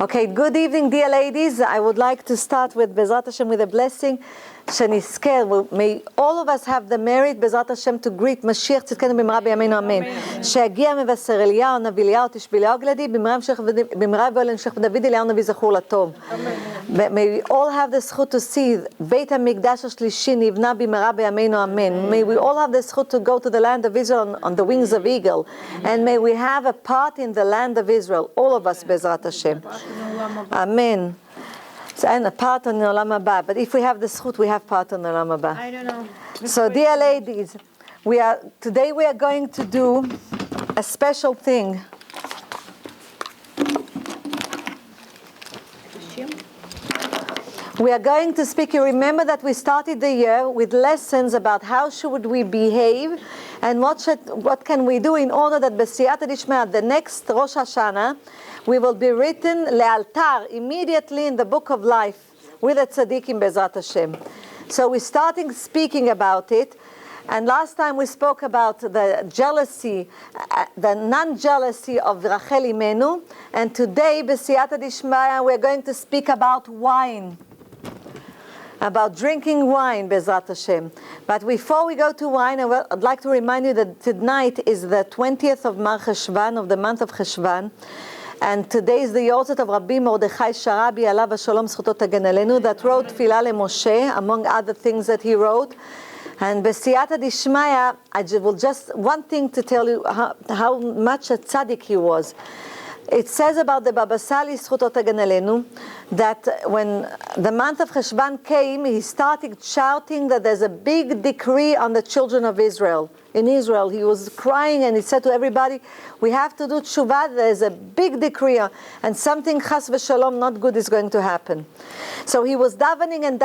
Okay, good evening, dear ladies. I would like to start with Bezrat Hashem with a blessing. שנזכה, may all of us have the merit, בעזרת השם, to greet משיח צדקנו במהרה בימינו אמן. שהגיע מבשר אליהו, נביא אליהו, תשבי אליהו גלעדי, במהרה יבוא אלינו המשך דוד אליהו נביא זכור לטוב. May we all have the זכות to see בית המקדש השלישי נבנה במהרה בימינו אמן. May we all have the זכות to go to the land of Israel on the wings of eagle. And may we have a part in the land of Israel, all of us בעזרת השם. Amen. And a part on the Olam Haba. But if we have the zchut, we have part on the Olam Haba. I don't know. So, dear ladies, today we are going to do a special thing. We are going to speak. You remember that we started the year with lessons about how should we behave and what can we do in order that B'siyata Dishma, the next Rosh Hashanah, we will be written lealtar immediately in the book of life with a tzaddikim Bezrat Hashem. So we're starting speaking about it, and last time we spoke about the jealousy, the non-jealousy of Rachel Imenu, and today B'siyata Dishmaya we're going to speak about wine, about drinking wine Bezrat Hashem. But before we go to wine, I'd like to remind you that tonight is the 20th of Mar Cheshvan, of the month of Cheshvan. And today is the Yotzet of Rabbi Mordechai Sharabi, Alav Shalom Zchuto Tagen Aleinu, that wrote Tfilah LeMoshe, among other things that he wrote. And B'siyata Dishmaya, I will just one thing to tell you how much a tzaddik he was. It says about the Baba Sali Zchuto Tagen Aleinu that when the month of Cheshvan came, he started shouting that there's a big decree on the children of Israel. In Israel, he was crying and he said to everybody, we have to do tshuva, there's a big decree and something chas v'shalom not good is going to happen. So he was davening and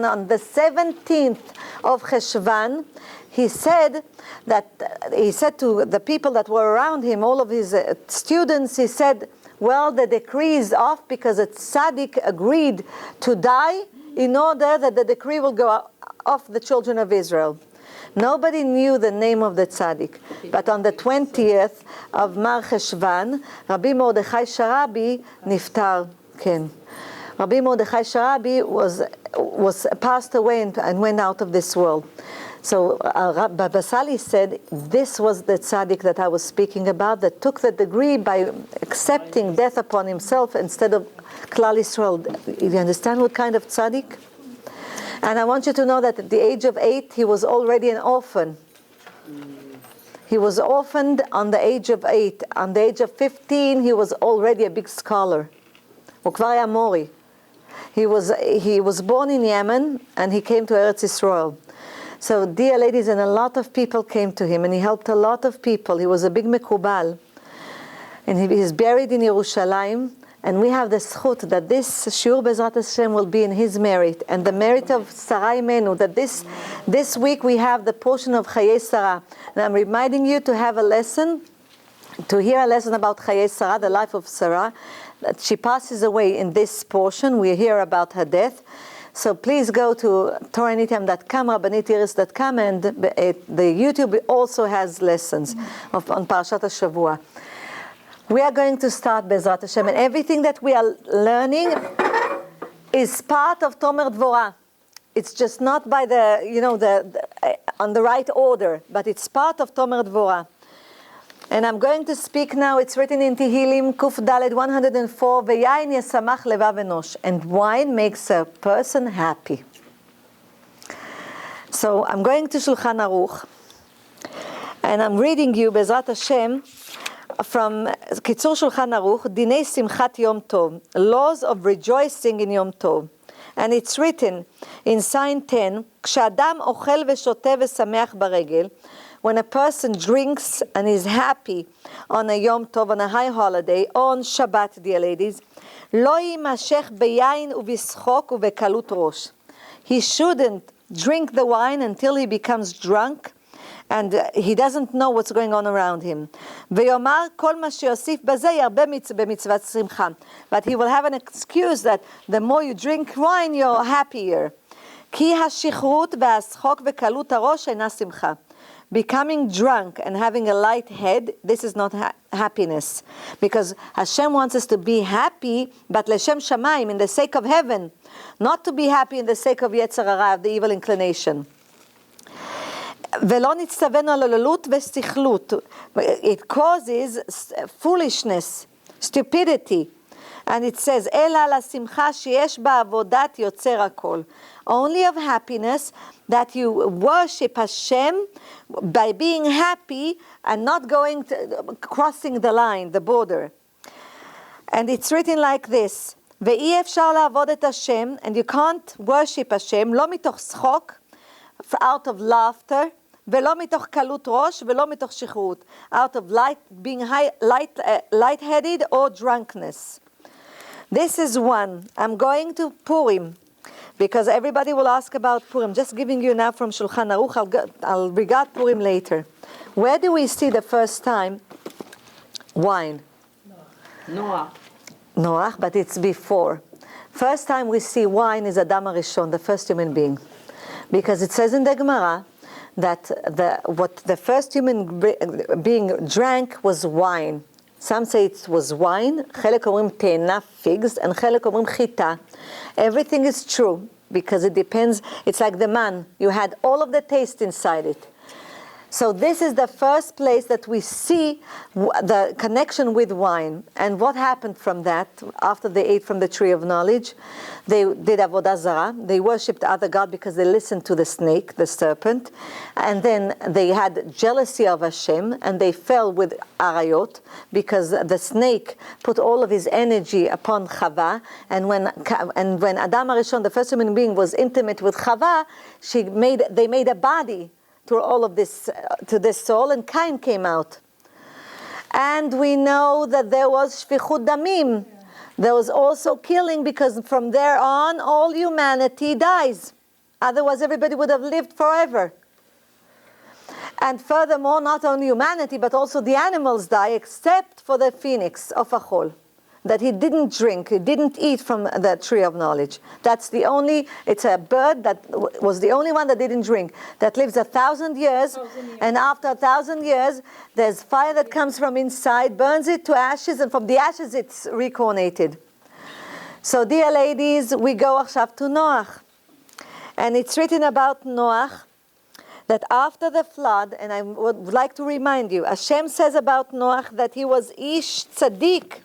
on the 17th of Cheshvan, he said to the people that were around him, all of his students, he said, well, the decree is off because a tzaddik agreed to die in order that the decree will go off the children of Israel. Nobody knew the name of the tzaddik, but on the 20th of Mar Cheshvan, Rabbi Mordechai Sharabi niftar. Ken. Rabbi Mordechai Sharabi was passed away and went out of this world. So Baba Sali said, this was the tzaddik that I was speaking about, that took the degree by accepting death upon himself instead of Klal Yisrael. You understand what kind of tzaddik? And I want you to know that at the age of 8, he was already an orphan. He was orphaned on the age of 8. On the age of 15, he was already a big scholar. וכבר היה מורי. He was born in Yemen, and he came to Eretz Yisrael. So, dear ladies, and a lot of people came to him, and he helped a lot of people. He was a big mekubal. And he is buried in Yerushalayim. And we have the zchut that this shiur Bezrat Hashem will be in his merit, and the merit of Sarah Imenu, that this week we have the portion of Chayei Sarah. And I'm reminding you to have a lesson, to hear a lesson about Chayei Sarah, the life of Sarah, that she passes away in this portion. We hear about her death. So please go to toranitam.com, rabbanitis.com, and the YouTube also has lessons on Parashat Shavua. We are going to start Bezrat Hashem, and everything that we are learning is part of Tomer Dvorah. It's just not by on the right order, but it's part of Tomer Dvorah. And I'm going to speak now. It's written in Tehillim Kuf Daled 104. Ve'yain yasamach levav enosh, and wine makes a person happy. So I'm going to Shulchan Aruch, and I'm reading you Bezrat Hashem from Kitzur Shulchan Aruch, Dinei Simchat Yom Tov, laws of rejoicing in Yom Tov. And it's written in sign 10, K'shadam ochel v'shoteh v'sameach baregel, when a person drinks and is happy on a Yom Tov, on a high holiday, or on Shabbat, dear ladies, lo yimashech beyain u'b'schok u'bekalut rosh. He shouldn't drink the wine until he becomes drunk and he doesn't know what's going on around him. ויאמר כל מה שיוסיף בזה ירבה במצוות שמחה. But he will have an excuse that the more you drink wine, you're happier. כי השכרות והשחוק וקלות הראש אינה שמחה. becoming drunk and having a light head, this is not happiness. Because Hashem wants us to be happy, but Leshem Shamayim, in the sake of heaven, not to be happy in the sake of Yetzer Hara, the evil inclination. ולא נצטווינו על עוללות וסכלות. It causes foolishness, stupidity. And it says, אלא על השמחה שיש בעבודת יוצר הכל. Only of happiness, that you worship Hashem by being happy and not crossing the line, the border. And it's written like this, ואי אפשר לעבוד את השם, and you can't worship Hashem, לא מתוך צחוק, out of laughter, ולא מתוך קלות ראש, ולא מתוך שכרות, out of being light-headed or drunkenness. This is one. I'm going to Purim, because everybody will ask about Purim. Just giving you now from Shulchan Aruch, I'll regard Purim later. Where do we see the first time wine? Noach, but it's before. First time we see wine is Adam HaRishon, the first human being. Because it says in the Gemara that what the first human being drank was wine. Some say it was wine, חלק אומרים תאנה, figs, and חלק אומרים חיטה. Everything is true, because it depends. It's like the man. You had all of the taste inside it. So this is the first place that we see the connection with wine. And what happened from that, after they ate from the tree of knowledge? They did avodah zarah. They worshipped the other god because they listened to the snake, the serpent. And then they had jealousy of Hashem, and they fell with arayot, because the snake put all of his energy upon Chava. And when Adam HaRishon, the first human being, was intimate with Chava, they made a body to all of this, to this soul, and Cain came out. And we know that there was shfichut damim. There was also killing, because from there on, all humanity dies. Otherwise, everybody would have lived forever. And furthermore, not only humanity, but also the animals die, except for the phoenix of Achol, that he didn't drink, he didn't eat from the tree of knowledge. That's the only, it's a bird that was the only one that didn't drink, that lives 1,000 years, and after 1,000 years, there's fire that comes from inside, burns it to ashes, and from the ashes it's reincarnated. So dear ladies, we go עכשיו to Noach. And it's written about Noach, that after the flood, and I would like to remind you, Hashem says about Noach that he was ish tzaddik.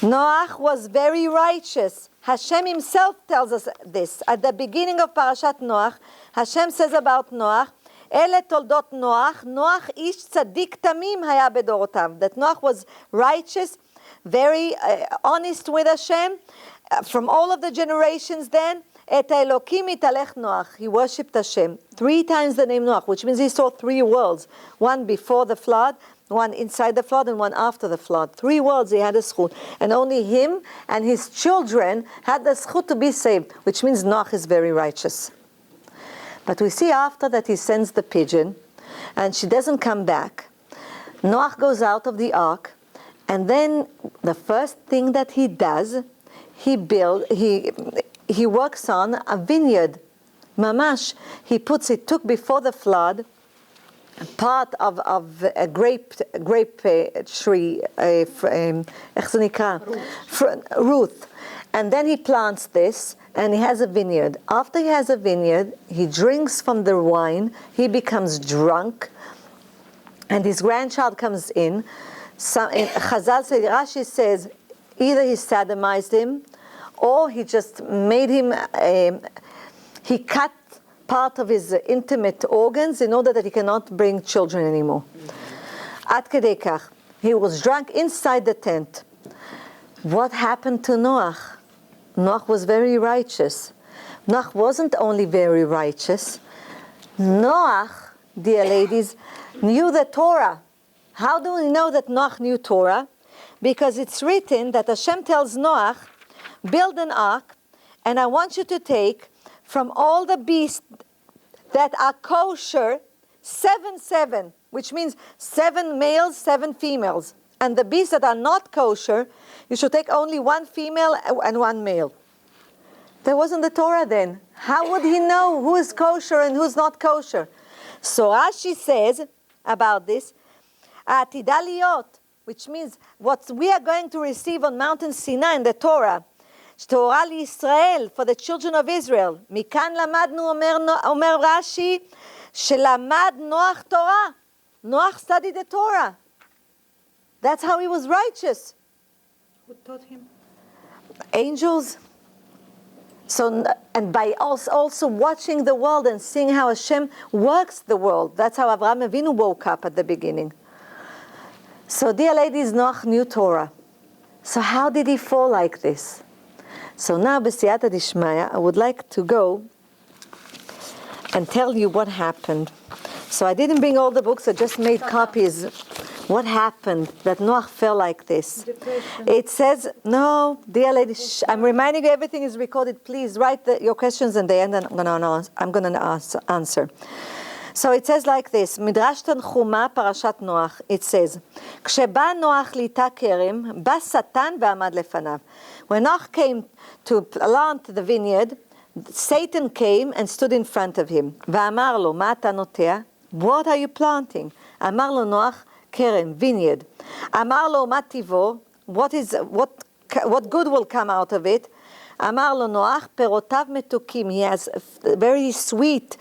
Noach was very righteous. Hashem himself tells us this. At the beginning of Parashat Noach, Hashem says about Noach, Ele toldot Noach, Noach ish tzaddik tamim haya bedorotav. That Noach was righteous, very honest with Hashem. From all of the generations then, Et Elokim italech Noach. He worshipped Hashem. 3 times the name Noach, which means he saw 3 worlds. One before the flood, one inside the flood, and one after the flood. 3 worlds he had a zchut. And only him and his children had the zchut to be saved, which means Noach is very righteous. But we see after that he sends the pigeon, and she doesn't come back. Noach goes out of the ark, and then the first thing that he does, he works on a vineyard. Mamash, he took before the flood part of a grape tree, Ruth. And then he plants this, and he has a vineyard. After he has a vineyard, he drinks from the wine, he becomes drunk, and his grandchild comes in. Chazal says, Rashi says, either he sodomized him, or he just made him, he cut part of his intimate organs in order that he cannot bring children anymore. Ad kedei kach. He was drunk inside the tent. What happened to Noach? Noach was very righteous. Noach wasn't only very righteous. Noach, dear ladies, knew the Torah. How do we know that Noach knew Torah? Because it's written that Hashem tells Noach, build an ark, and I want you to take from all the beasts that are kosher, 7, which means 7 males, 7 females. And the beasts that are not kosher, you should take only 1 female and 1 male. There wasn't the Torah then. How would he know who is kosher and who's not kosher? So Rashi says about this, Atida liot, which means what we are going to receive on Mountain Sinai in the Torah, Torah לישראל, for the children of Israel. מכאן למדנו, אומר רש"י, שלמד נוח תורה. Noach studied the Torah. That's how he was righteous. Who taught him? Angels. So, and by also watching the world and seeing how Hashem works the world. That's how Avraham Avinu woke up at the beginning. So, dear ladies, Noach knew Torah. So how did he fall like this? So now, b'siyata dishmaya, I would like to go and tell you what happened. So I didn't bring all the books, I just made copies. What happened that Noach fell like this? Depression. It says, no, dear ladies, I'm reminding you everything is recorded. Please write your questions in the end and I'm going to answer. So it says like this, Midrash Tanchuma, Parashat Noach, it says, כשבא נוח ליטה כרם, בא שטן ועמד לפניו. When Noach came to plant the vineyard, Satan came and stood in front of him. ואמר לו, מה אתה נוטע? What are you planting? אמר לו נוח, כרם, vineyard. אמר לו, מה טיבו? What good will come out of it? אמר לו נוח, פירותיו מתוקים. He has very sweet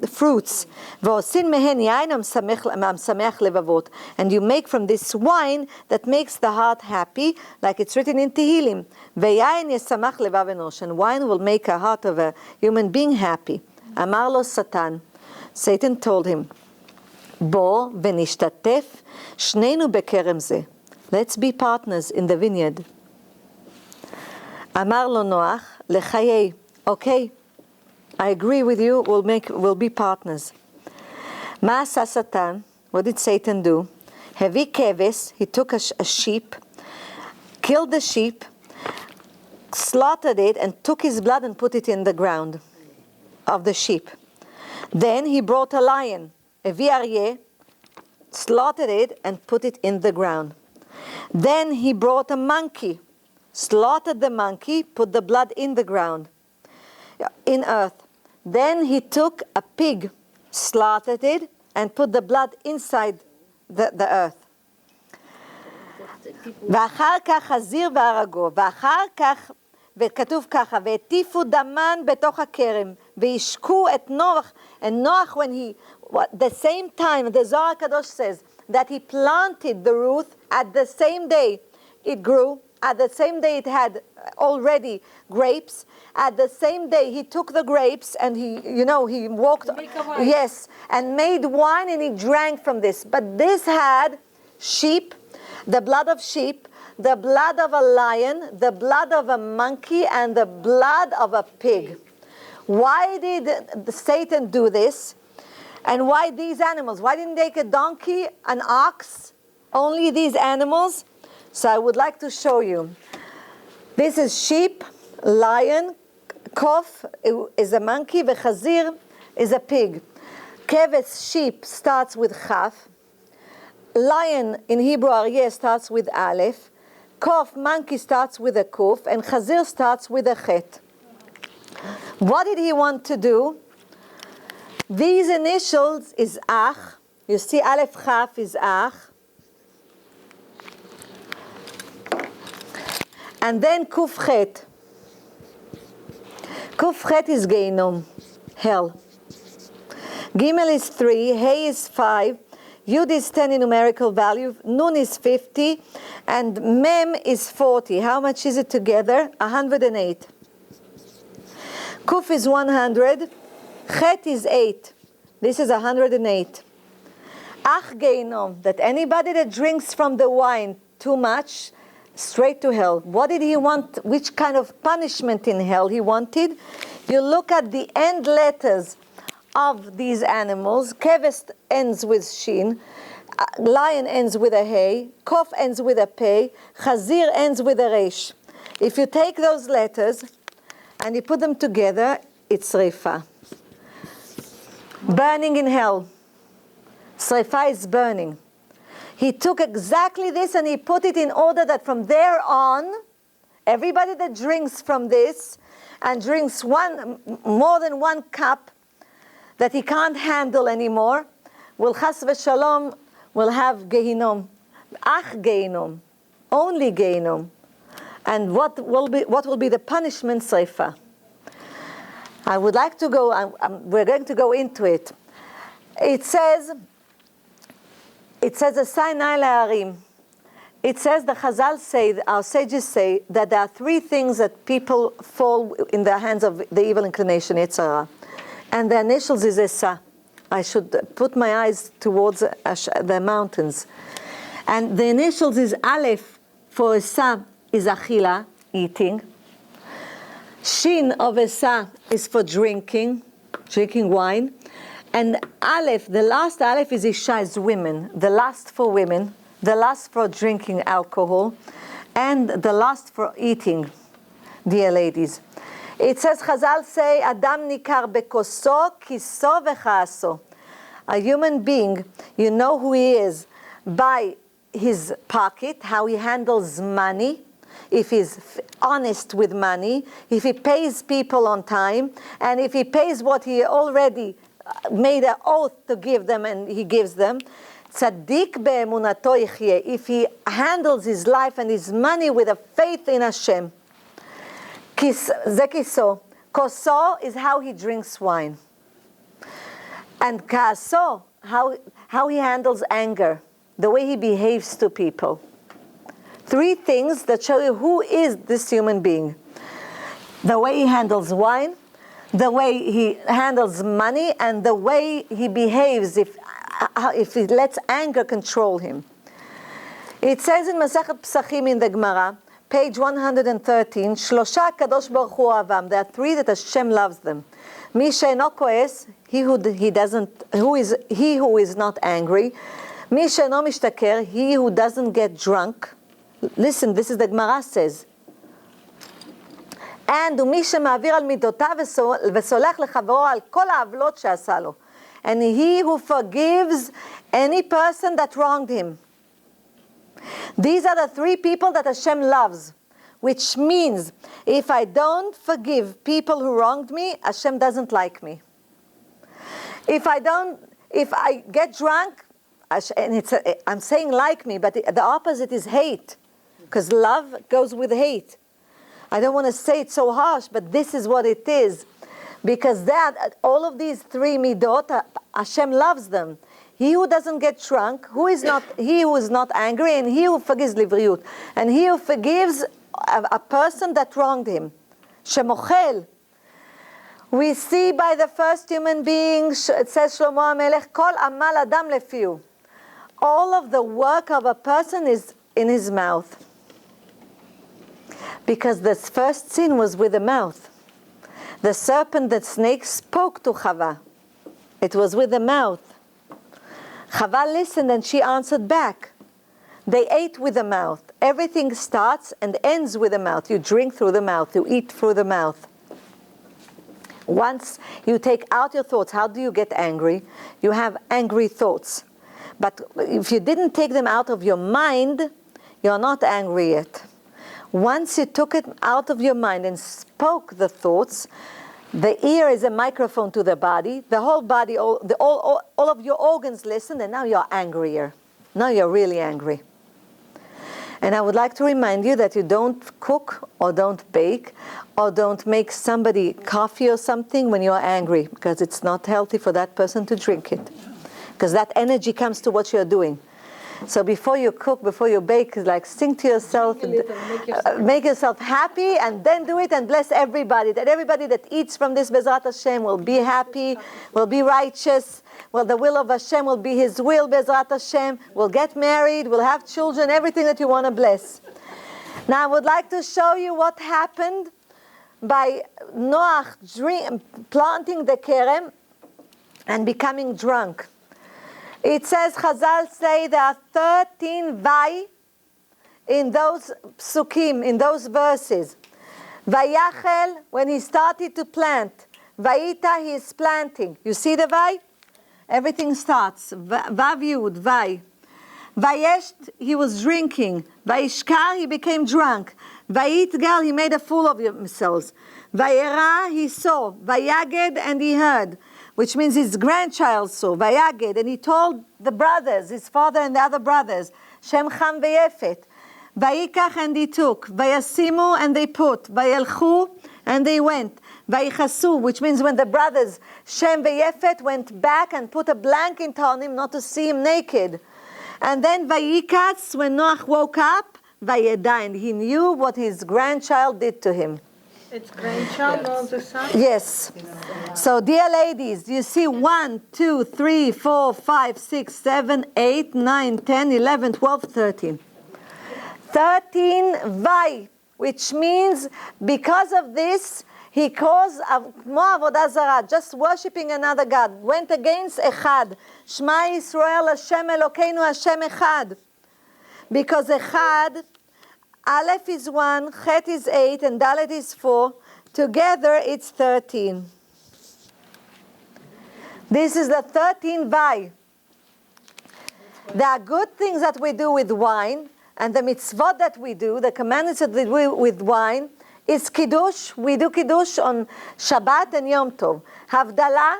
fruits. ועושים מהן יין המשמח לבבות. And you make from this wine that makes the heart happy, like it's written in Tehillim. ויין ישמח לבב אנוש. And wine will make a heart of a human being happy. אמר לו שטן. Satan told him, בוא ונשתתף שנינו בכרם זה. Let's be partners in the vineyard. אמר לו נוח, לחיי, okay, I agree with you, we'll be partners. מה עשה שטן? What did Satan do? הביא כבש, he took a sheep, killed the sheep, slaughtered it, and took his blood and put it in the ground of the sheep. Then he brought a lion, הביא אריה, slaughtered it, and put it in the ground. Then he brought a monkey, slaughtered the monkey, put the blood in the ground, in earth. Then he took a pig, slaughtered it, and put the blood inside the earth. ואחר כך חזיר והרגו, ואחר כך, וכתוב ככה, והטיפו דמן בתוך הכרם, וישקו את נוח, and Noach, when he, the same time, the Zohar Kadosh says, that he planted the root at the same day it grew. At the same day it had already grapes. At the same day he took the grapes and he walked, yes, and made wine and he drank from this. But this had sheep, the blood of sheep, the blood of a lion, the blood of a monkey, and the blood of a pig. Why did Satan do this? And why these animals? Why didn't they take a donkey, an ox, only these animals? So I would like to show you. This is sheep, lion, kof is a monkey, v'chazir is a pig. Keves, sheep, starts with chaf. Lion in Hebrew aryeh starts with aleph. Kof, monkey, starts with a kuf. And chazir starts with a chet. What did he want to do? These initials is ach. You see aleph chaf is ach. And then Kuf Chet. Kuf Chet is Geinom, hell. Gimel is 3, Hey is 5, Yud is 10 in numerical value, Nun is 50, and Mem is 40. How much is it together? 108. Kuf is 100, Chet is 8. This is 108. Ach Geinom, that anybody that drinks from the wine too much, straight to hell. What did he want? Which kind of punishment in hell he wanted? You look at the end letters of these animals. Keves ends with shin, lion ends with a hey, kof ends with a pei, chazir ends with a resh. If you take those letters and you put them together, it's srifa. Burning in hell. Srifa is burning. He took exactly this and he put it in order that from there on, everybody that drinks from this and drinks more than one cup, that he can't handle anymore, will chas v'shalom, will have Gehinom. Ach Gehinom. Only Gehinom. And what will be the punishment? Seifa. I would like to go, we're going to go into it. It says, Sinai La'arim. It says, the Chazal say, our sages say, that there are three things that people fall in the hands of the evil inclination, Yetzirah. And the initials is Esa. I should put my eyes towards the mountains. And the initials is Aleph for Esa is Achila, eating. Shin of Esa is for drinking wine. And Aleph, the last Aleph is Isha, is women. The last for women, the last for drinking alcohol, and the last for eating, dear ladies. It says, Chazal say, Adam nikar bekoso, kiso v'chaaso. A human being, you know who he is by his pocket, how he handles money, if he's honest with money, if he pays people on time, and if he pays what he already made an oath to give them and he gives them. Tzaddik be'emunato yichyeh. If he handles his life and his money with a faith in Hashem. Ze kiso. Koso is how he drinks wine. And kaaso, how he handles anger, the way he behaves to people. Three things that show you who is this human being. The way he handles wine, the way he handles money, and the way he behaves if he lets anger control him. It says in Masechet Pesachim in the Gemara, page 113, Shlosha Kadosh Baruch Hu Avam. There are three that Hashem loves them. Mi she'eno koes, he who is not angry. Mi she'eno mishtaker, he who doesn't get drunk. Listen, this is the Gemara says. And ומי שמעביר על מידותיו וסולח לחברו על כל העוולות שעשה לו. And he who forgives any person that wronged him. These are the three people that Hashem loves, which means if I don't forgive people who wronged me, Hashem doesn't like me. If I get drunk, and I'm saying like me, but the opposite is hate, because love goes with hate. I don't want to say it so harsh, but this is what it is. Because all of these three midot, Hashem loves them. He who doesn't get drunk, he who is not angry, and he who forgives livriyut. And he who forgives a person that wronged him. Shemochel. We see by the first human being, it says Shlomo HaMelech, Kol amal adam lefiu. All of the work of a person is in his mouth. Because the first sin was with the mouth. The serpent, the snake, spoke to Chava. It was with the mouth. Chava listened and she answered back. They ate with the mouth. Everything starts and ends with the mouth. You drink through the mouth. You eat through the mouth. Once you take out your thoughts, how do you get angry? You have angry thoughts. But if you didn't take them out of your mind, you're not angry yet. Once you took it out of your mind and spoke the thoughts, the ear is a microphone to the body. The whole body, all of your organs listen, and now you're angrier. Now you're really angry. And I would like to remind you that you don't cook or don't bake or don't make somebody coffee or something when you're angry, because it's not healthy for that person to drink it. Because that energy comes to what you're doing. So before you cook, before you bake, like sing to yourself, make yourself happy, and then do it and bless everybody. That everybody that eats from this Bezrat Hashem will be happy, will be righteous. Well, the will of Hashem will be His will, Bezrat Hashem. We'll get married, we'll have children, everything that you want to bless. Now I would like to show you what happened by Noach planting the kerem and becoming drunk. It says, Chazal say there are 13 vai in those psukim, in those verses. Vayachel, when he started to plant. Vayita, he is planting. You see the vai? Everything starts. Vav Yud, vai. Vayesht, he was drinking. Vayishkar, he became drunk. Vayitgal, he made a fool of himself. Vayera, he saw. Vayaged, and he heard. which means his grandchild saw, Vayaged, and he told the brothers, his father and the other brothers, Shem, Cham, Vayefet, Vayikach, and he took, Vayasimu, and they put, Vayelchu, and they went, Vayichasu, which means when the brothers, Shem, Vayefet, went back and put a blanket on him not to see him naked. And then Vayikatz, when Noach woke up, Vayeda, and he knew what his grandchild did to him. It's grandchild, not the son? Yes. So, dear ladies, you see 1, 2, 3, 4, 5, 6, 7, 8, 9, 10, 11, 12, 13. 13 Vai, which means because of this, he caused Mo Avodah Zarah, just worshipping another God, went against Echad. Shema Yisrael, Hashem Elokeinu, Hashem Echad. Because Echad, Aleph is 1, Chet is 8, and Dalet is 4. Together it's 13. This is the 13 Vai. There are good things that we do with wine, and the mitzvot that we do, the commandments that we do with wine, is Kiddush. We do Kiddush on Shabbat and Yom Tov. Havdalah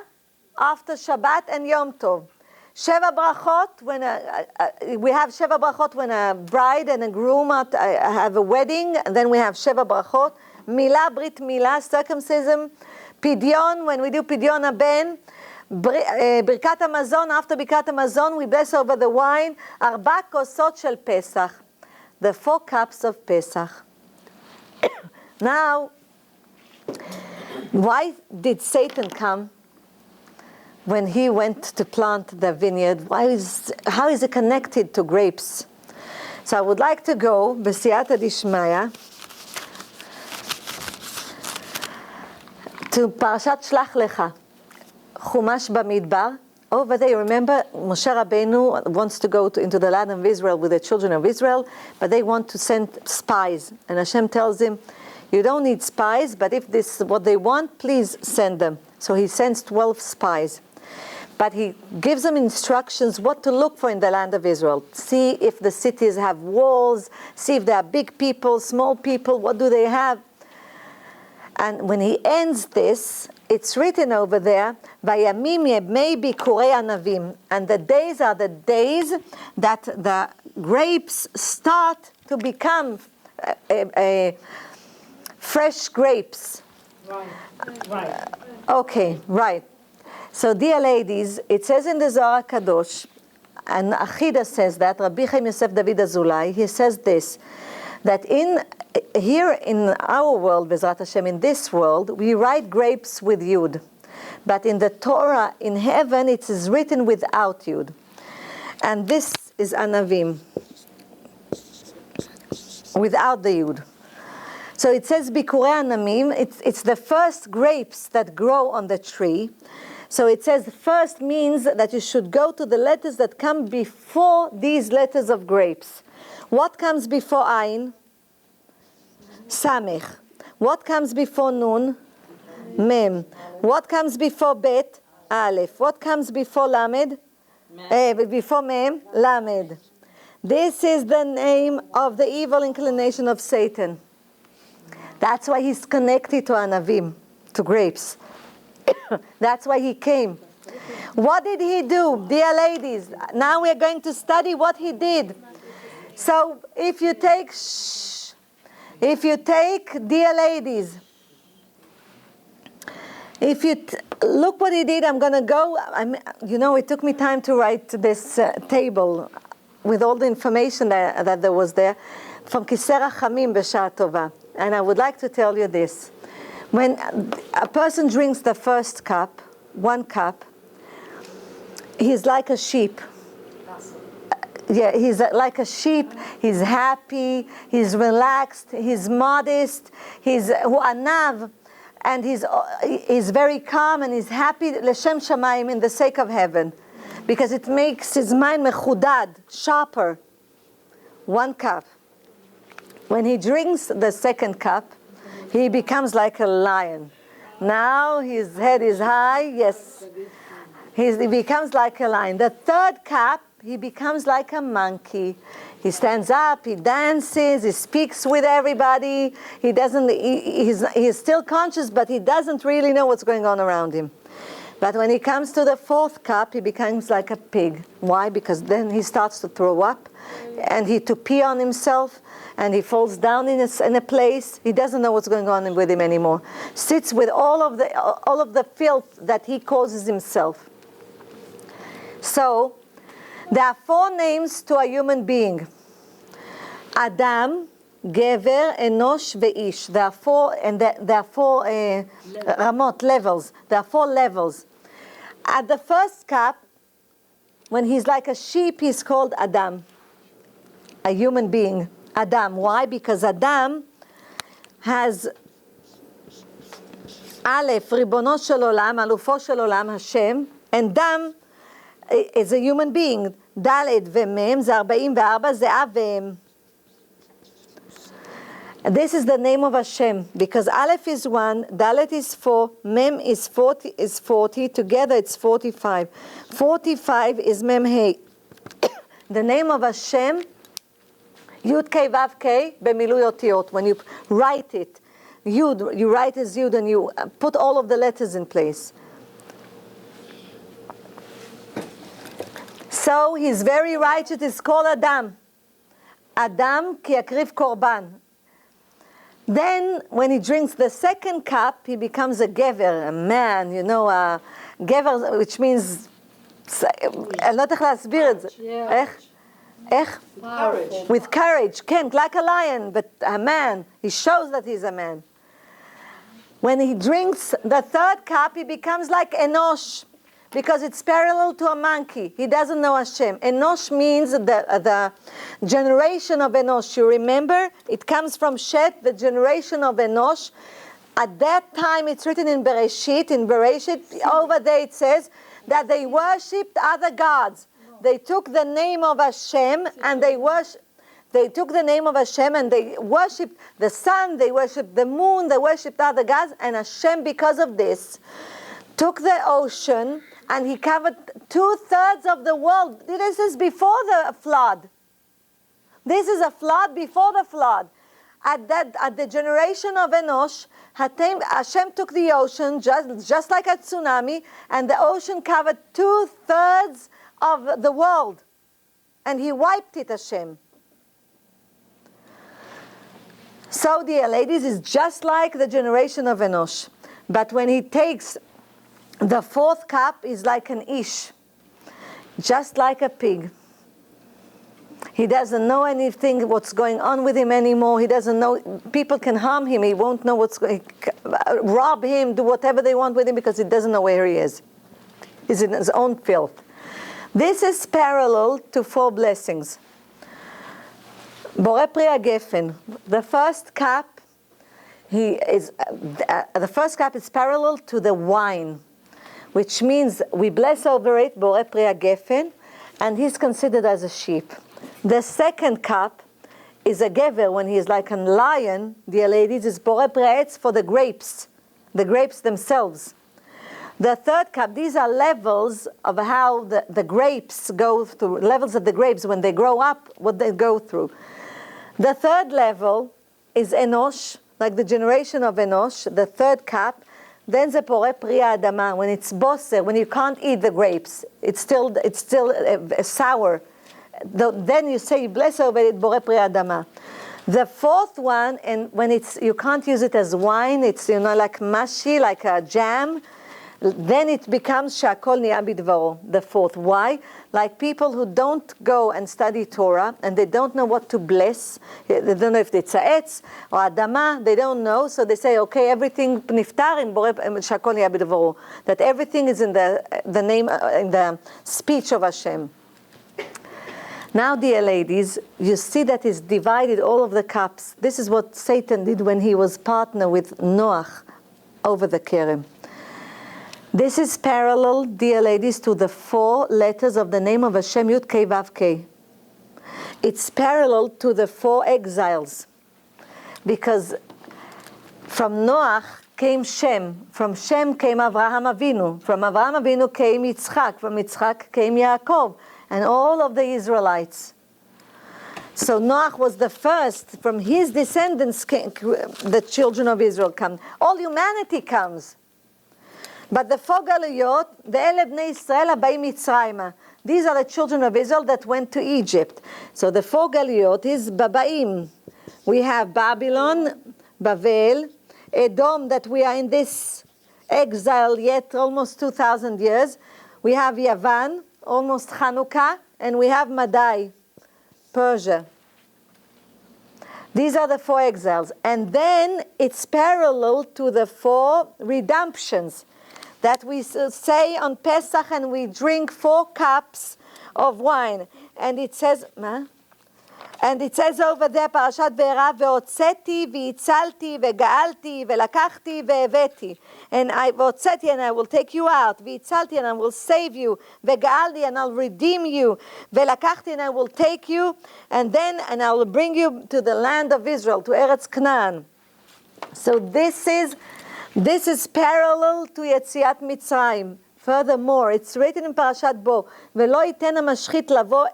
after Shabbat and Yom Tov. Sheva Brachot, we have Sheva Brachot when a bride and a groom have a wedding, and then we have Sheva Brachot. Milah, Brit Milah, circumcision. Pidyon, when we do Pidyon Haben. Birkat Hamazon, after Birkat Hamazon, we bless over the wine. Arba kosot shel Pesach, the 4 cups of Pesach. Now, why did Satan come when he went to plant the vineyard? How is it connected to grapes? So I would like to go, B'siyata Dishmaya, to Parashat Shlach Lecha, Chumash Bamidbar. Over there, remember, Moshe Rabbeinu wants to go into the land of Israel with the children of Israel, but they want to send spies. And Hashem tells him, you don't need spies, but if this is what they want, please send them. So he sends 12 spies. But he gives them instructions what to look for in the land of Israel. See if the cities have walls, see if there are big people, small people, what do they have? And when he ends this, it's written over there, Vayamim yemei bikurei anavim. And the days are the days that the grapes start to become fresh grapes. Right. Okay, right. So, dear ladies, it says in the Zohar Kadosh, and Achida says that, Rabbi Chaim Yosef David Azulai, he says this, that here in our world, Bezrat Hashem, in this world, we write grapes with Yud. But in the Torah, in heaven, it is written without Yud. And this is Anavim, without the Yud. So it says Bikurei Anamim, it's the first grapes that grow on the tree. So it says first means that you should go to the letters that come before these letters of grapes. What comes before Ayin? Samech. What comes before Nun? Mem. What comes before Bet? Aleph. What comes before Lamed? Before Mem? Lamed. This is the name of the evil inclination of Satan. That's why he's connected to Anavim, to grapes. That's why he came. What did he do, dear ladies? Now we're going to study what he did. So if you take, dear ladies, if you look what he did, I'm going to go, it took me time to write this table with all the information that there was there from Kiser Rachamim B'Sha'ah Tova. And I would like to tell you this. When a person drinks the first cup, 1 cup, he's like a sheep. He's like a sheep. He's happy, he's relaxed, he's modest, he's hu'anav, and he's very calm and he's happy l'shem shamayim, in the sake of heaven, because it makes his mind mechudad, sharper. 1 cup. When he drinks the 2nd cup, he becomes like a lion. Now his head is high, yes. He becomes like a lion. The 3rd cup, he becomes like a monkey. He stands up, he dances, he speaks with everybody. He's still conscious, but he doesn't really know what's going on around him. But when he comes to the fourth cup, he becomes like a pig. Why? Because then he starts to throw up, and to pee on himself, and he falls down in a place. He doesn't know what's going on with him anymore. Sits with all of the filth that he causes himself. So, there are 4 names to a human being. Adam, Gever, Enosh, Ve'ish. There are 4, and there are 4 ramot, levels. There are 4 levels. At the first cup, when he's like a sheep, he's called Adam, a human being. Adam. Why? Because Adam has Aleph, Ribono shel Olam, Alufo shel Olam, Hashem, and Dam is a human being. Dalet v'mem, זה 44, זה Av v'em. This is the name of Hashem, because Aleph is 1, Dalet is 4, Mem is 40, together it's 45. 45 is Mem Hey. The name of Hashem, Yud Kei Vav Kei, Bemilui Otiyot. When you write it, Yud, you write as Yud and you put all of the letters in place. So he's very righteous, it's called Adam. Adam ki yakriv korban. Then, when he drinks the second cup, he becomes a gever, a man, a gever, which means, אני לא יודעת איך להסביר את זה. איך? Courage. With courage, כן, like a lion, but a man. He shows that he's a man. When he drinks the third cup, he becomes like Enosh, because it's parallel to a monkey. He doesn't know Hashem. Enosh means the generation of Enosh. You remember? It comes from Shet, the generation of Enosh. At that time, it's written in Bereshit. In Bereshit, over there it says that they worshipped other gods. They took the name of Hashem and they took the name of Hashem and they worshipped the sun, they worshipped the moon, they worshipped other gods, and Hashem, because of this, took the ocean and he covered 2/3 of the world. This is before the flood. This is a flood before the flood. At the generation of Enosh, Hashem took the ocean just like a tsunami, and the ocean covered 2/3 of the world, and he wiped it, Hashem. So, dear ladies, it's just like the generation of Enosh. But when he takes the fourth cup, is like an ish, just like a pig. He doesn't know anything, what's going on with him anymore. He doesn't know, people can harm him. He won't know rob him, do whatever they want with him, because he doesn't know where he is. He's in his own filth. This is parallel to 4 blessings. Borei Pri HaGefen. The first cup is parallel to the wine, which means we bless over it, Borei Pri HaGefen, and he's considered as a sheep. The second cup is a gever, when he is like a lion, dear ladies, is Borei Pri HaEtz, for the grapes themselves. The third cup, these are levels of how the grapes go through, levels of the grapes when they grow up, what they go through. The third level is Enosh, like the generation of Enosh, the third cup. Then the Borei Pri HaAdama, when it's boser, when you can't eat the grapes, it's still sour. Then you say, bless over it, Borei Pri HaAdama. The fourth one, and when you can't use it as wine, it's like mashi, like a jam. Then it becomes Shakol Niya Bidvaro, the fourth. Why? Like people who don't go and study Torah and they don't know what to bless. They don't know if it's Etz or Adama. They don't know, so they say, okay, everything niftar in Shakol Niya Bidvaro. That everything is in the name, in the speech of Hashem. Now, dear ladies, you see that he's divided all of the cups. This is what Satan did when he was partner with Noach over the Kerem. This is parallel, dear ladies, to the 4 letters of the name of Hashem, Yud Kei Vav Kei. It's parallel to the 4 exiles, because from Noach came Shem, from Shem came Avraham Avinu, from Avraham Avinu came Yitzchak, from Yitzchak came Yaakov, and all of the Israelites. So Noach was the first, from his descendants came, the children of Israel come. All humanity comes. But the four galuyot, ואלה בני ישראל הבאים מצרימה. These are the children of Israel that went to Egypt. So the four galuyot is Babaim. We have Babylon, Bavel, Edom, that we are in this exile yet almost 2,000 years. We have Yavan, almost Hanukkah, and we have Madai, Persia. These are the four exiles. And then it's parallel to the four redemptions that we say on Pesach, and we drink 4 cups of wine. And it says, and it says over there, Parashat Ve'era, והוצאתי והצלתי וגאלתי ולקחתי והבאתי. And והוצאתי, and I will take you out, והצלתי, and I will save you, וגאלתי, and I'll redeem you, ולקחתי, and I will take you, and I will bring you to the land of Israel, to Eretz Canaan. So this is parallel to Yetziat Mitzrayim. Furthermore, it's written in Parashat Bo, ולא ייתן המשחית לבוא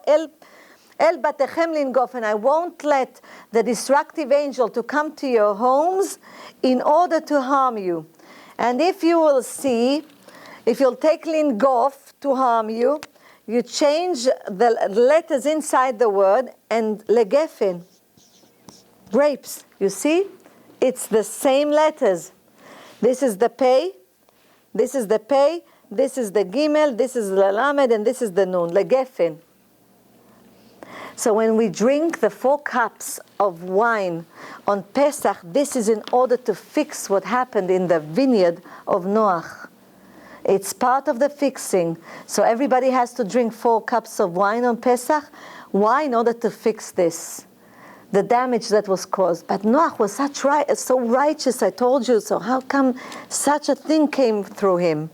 El batechem lingof, and I won't let the destructive angel to come to your homes in order to harm you. And if you will see, if you'll take lingof to harm you, you change the letters inside the word, and legefen, grapes, you see? It's the same letters. This is the pei, this is the pei, this is the gimel, this is the lamed, and this is the nun, legefen. So when we drink the 4 cups of wine on Pesach, this is in order to fix what happened in the vineyard of Noach. It's part of the fixing. So everybody has to drink 4 cups of wine on Pesach. Why? In order to fix this, the damage that was caused. But Noach was so righteous, I told you, so how come such a thing came through him?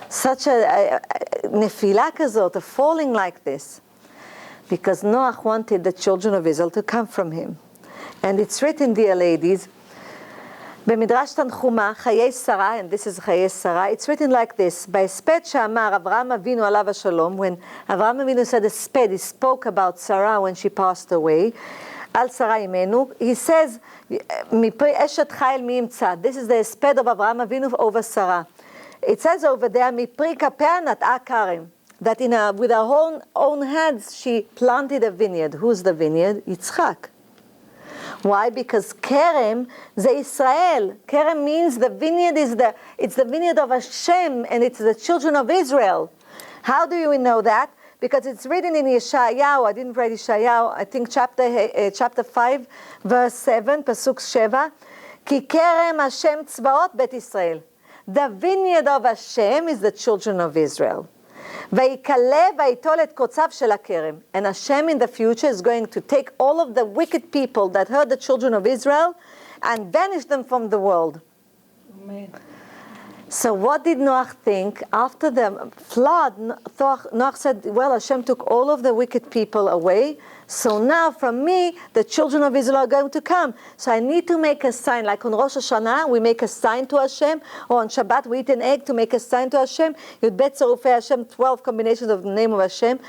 Such a nefilah kazot, a falling like this. Because Noach wanted the children of Israel to come from him. And it's written, dear ladies, במדרש תנחומה, חיי שרה, and this is חיי שרה, it's written like this, בהספד שאמר אברהם אבינו עליו השלום, when Avraham Avinu said הספד, he spoke about Sarah when she passed away, על שרה אימנו, he says, מפרי אשת חיל מי ימצא, this is the הספד of Avraham Avinu over Sarah. It says over there, מפרי כפיה נטעה כרם, that with her own hands she planted a vineyard. Who's the vineyard? Yitzchak. Why? Because Kerem is Israel. Kerem means the vineyard it's the vineyard of Hashem, and it's the children of Israel. How do you know that? Because it's written in Yeshayahu. I didn't write Yeshayahu. I think chapter 5, verse 7, pasuk sheva. Ki Kerem Hashem tzvaot bet Israel. The vineyard of Hashem is the children of Israel. ויקלה ויטול את קוציו של הכרם. And Hashem in the future is going to take all of the wicked people that hurt the children of Israel and banish them from the world. Amen. So what did Noach think? After the flood, Noach said, well, Hashem took all of the wicked people away, so now from me, the children of Israel are going to come. So I need to make a sign, like on Rosh Hashanah, we make a sign to Hashem, or on Shabbat we eat an egg to make a sign to Hashem. Yud Bet Tzarufei Hashem, 12 combinations of the name of Hashem.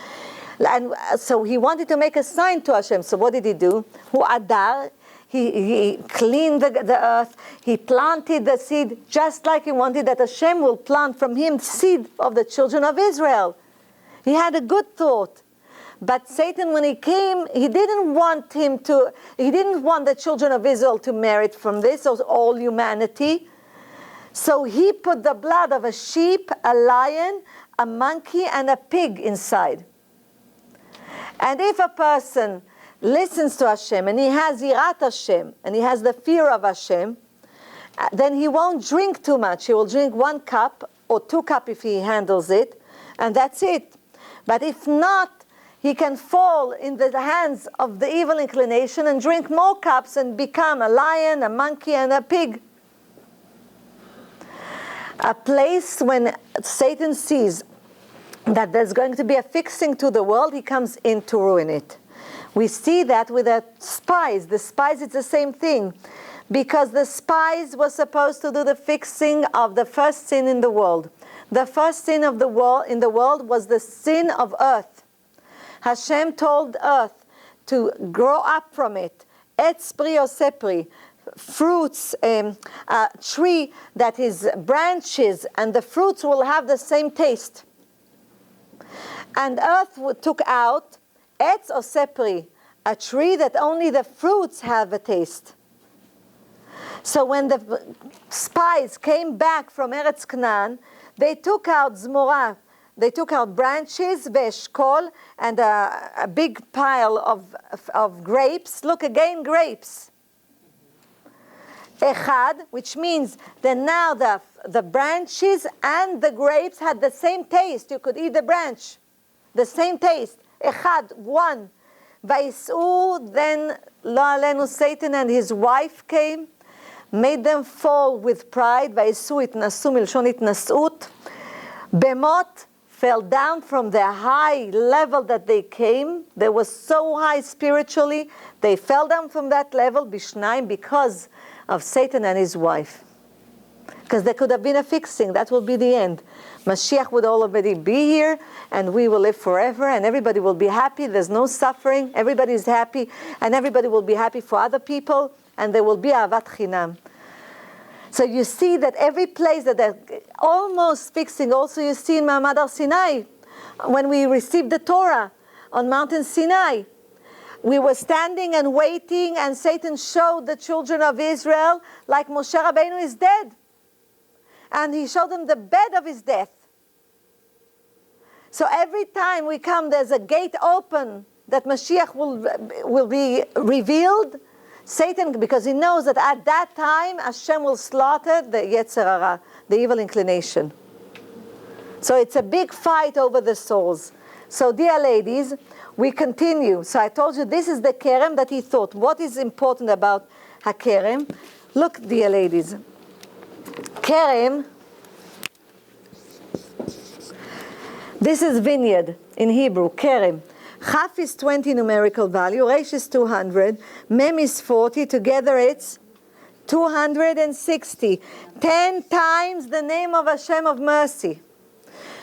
And so he wanted to make a sign to Hashem. So what did he do? Hu Adar. He cleaned the earth, he planted the seed, just like he wanted that Hashem will plant from him seed of the children of Israel. He had a good thought. But Satan, when he came, he didn't want the children of Israel to merit from this, or all humanity. So he put the blood of a sheep, a lion, a monkey, and a pig inside. And if a person listens to Hashem, and he has yirat Hashem, and he has the fear of Hashem, then he won't drink too much. He will drink 1 cup or 2 cups if he handles it, and that's it. But if not, he can fall in the hands of the evil inclination and drink more cups and become a lion, a monkey, and a pig. A place when Satan sees that there's going to be a fixing to the world, he comes in to ruin it. We see that with the spies. The spies, it's the same thing. Because the spies were supposed to do the fixing of the first sin in the world. The first sin of the world in the world was the sin of earth. Hashem told earth to grow up from it. Etz pri oseh pri. fruits, a tree that is branches and the fruits will have the same taste. And earth took out etz oseh pri, a tree that only the fruits have a taste. So when the spies came back from Eretz Canaan, they took out zmora, they took out branches, ve'eshkol, and a big pile of grapes. Look again, grapes. Echad, which means that now the branches and the grapes had the same taste. You could eat the branch, the same taste. Echad, one. Vayis'u, then lo alenu, Satan and his wife came, made them fall with pride. Vayis'u itnasu milshon itnasut. Bemot fell down from the high level that they came. They were so high spiritually. They fell down from that level, bishnaim, because of Satan and his wife. Because there could have been a fixing. That will be the end. Mashiach would already be here, and we will live forever, and everybody will be happy. There's no suffering. Everybody is happy, and everybody will be happy for other people, and there will be ahavat chinam. So you see that every place that they're almost fixing, also you see in Ma'amad Har Sinai, when we received the Torah on Mountain Sinai, we were standing and waiting, and Satan showed the children of Israel like Moshe Rabbeinu is dead. And he showed them the bed of his death. So every time we come, there's a gate open that Mashiach will be revealed. Satan, because he knows that at that time Hashem will slaughter the Yetzer Hara, the evil inclination. So it's a big fight over the souls. So dear ladies, we continue. So I told you this is the kerem that he thought. What is important about HaKerem? Look, dear ladies. Kerem, this is vineyard in Hebrew, kerem. Chaf is 20 numerical value, Resh is 200, Mem is 40, together it's 260. 10 times the name of Hashem of mercy.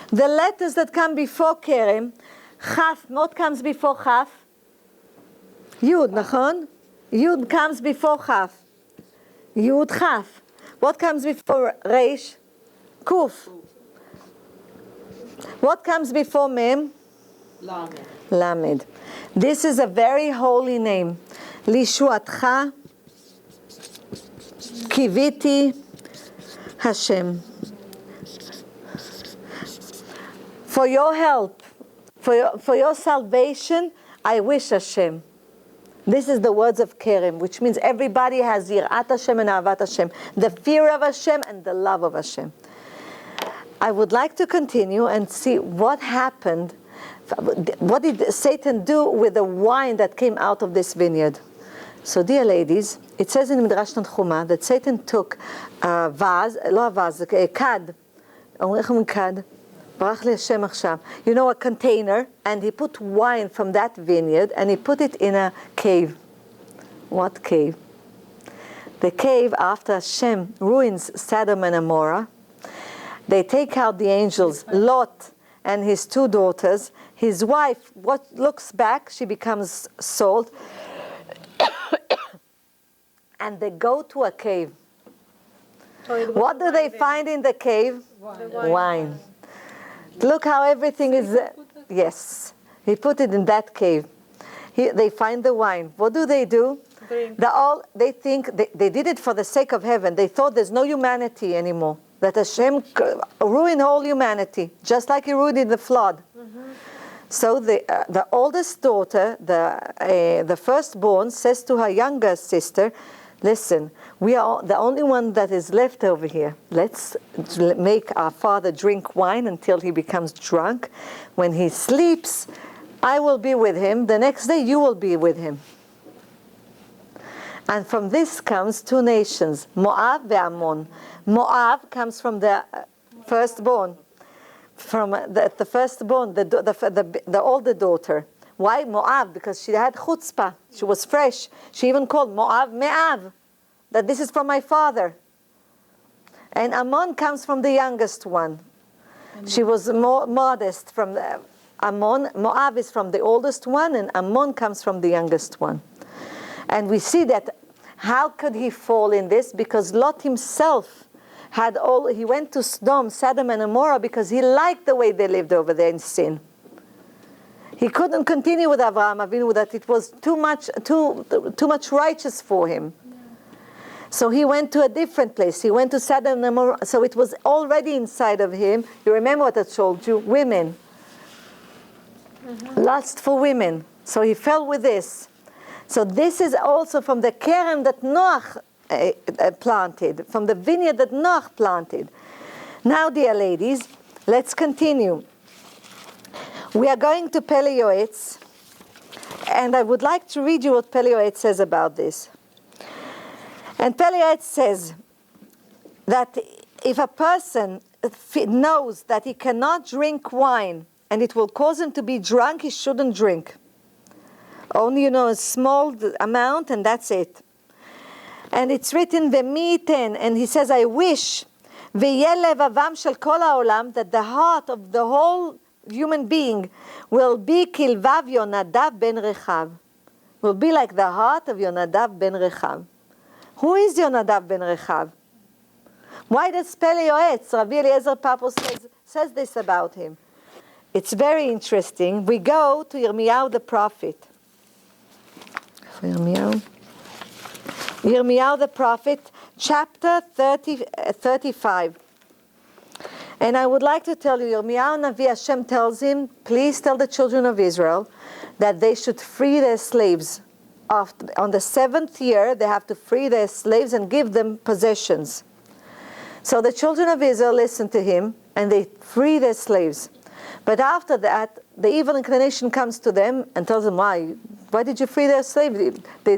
The letters that come before kerem, Chaf, what comes before Chaf? Yud, nachon? Yud comes before Chaf. Yud Chaf. What comes before Resh? Kuf. What comes before Mem? Lamed. Lamed. This is a very holy name. Lishuatcha, Kiviti, Hashem. For your help, for your salvation, I wish Hashem. This is the words of Kerem, which means everybody has Yirat Hashem and Ahavat Hashem, the fear of Hashem and the love of Hashem. I would like to continue and see what happened. What did Satan do with the wine that came out of this vineyard? So, dear ladies, it says in Midrash Tanchuma that Satan took a vase, a kad, you know, a container, and he put wine from that vineyard, and he put it in a cave. What cave? The cave after Hashem ruins Sodom and Gomorrah. They take out the angels, Lot and his 2 daughters. His wife, what looks back, she becomes salt. And they go to a cave. What do they find in the cave? Wine. Look how everything is. Yes, he put it in that cave. They find the wine. What do? They think they did it for the sake of heaven. They thought there's no humanity anymore. That Hashem ruined all humanity, just like he ruined in the flood. Mm-hmm. So the oldest daughter, the firstborn, says to her younger sister, listen, we are the only one that is left over here. Let's make our father drink wine until he becomes drunk. When he sleeps, I will be with him. The next day, you will be with him. And from this comes 2 nations, Moab and Ammon. Moab comes from the firstborn, from the firstborn, the older daughter. Why Moab? Because she had chutzpah. She was fresh. She even called Moab Me'av, that this is from my father. And Ammon comes from the youngest one. She was more modest from Ammon. Moab is from the oldest one, and Ammon comes from the youngest one. And we see that How could he fall in this? Because Lot himself he went to Sodom and Gomorrah because he liked the way they lived over there in sin. He couldn't continue with Avraham Avinu, that it was too much righteous for him. Yeah. So he went to a different place. He went to Sodom and Gomorrah. So it was already inside of him. You remember what I told you? Women. Lust for women. So he fell with this. So this is also from the Kerem that Noach planted, from the vineyard that Noach planted. Now, dear ladies, let's continue. We are going to Pele Yoetz, and I would like to read you what Pele Yoetz says about this. And Pele Yoetz says that if a person knows that he cannot drink wine and it will cause him to be drunk, he shouldn't drink. Only, a small amount, and that's it. And it's written, V'miten, and he says, I wish, V'yeh levavam shel kol ha'olam, that the heart of the whole human being will be kilvav Yonadav ben Rechav. Will be like the heart of Yonadav ben Rechav. Who is Yonadav ben Rechav? Why does Pele Yoetz, Rabbi Eliezer Papo says this about him? It's very interesting. We go to Yirmiyahu the prophet. Yirmiyahu the prophet, chapter 35. And I would like to tell you, Yirmiyahu Navi, Hashem tells him, please tell the children of Israel that they should free their slaves. On the 7th year, they have to free their slaves and give them possessions. So the children of Israel listen to him, and they free their slaves. But after that, the evil inclination comes to them and tells them, why did you free their slaves? They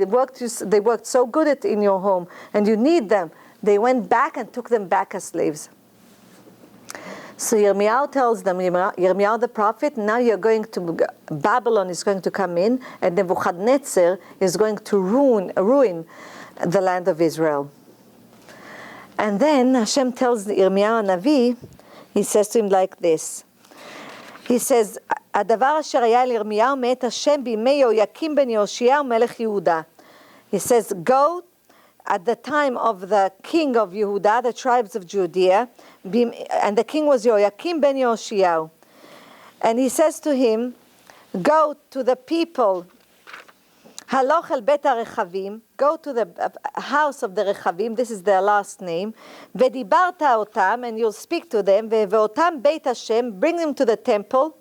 worked so good in your home, and you need them. They went back and took them back as slaves. So Yirmiyahu tells them, Yirmiyahu the prophet, now Babylon is going to come in, and Nebuchadnezzar is going to ruin the land of Israel. And then Hashem tells Yirmiyahu Navi, he says to him like this. He says, הדבר אשר היה לירמיהו מאת השם בימי יהויקים בן יהושיהו מלך יהודה. He says, go at the time of the king of Yehuda, the tribes of Judea, and the king was Yehoiakim ben Yoshiyahu. And he says to him, go to the people, הלוך אל בית הרכבים, go to the house of the Rechavim, this is their last name, ודיברת אותם, and you'll speak to them, ואותם בית השם, bring them to the temple,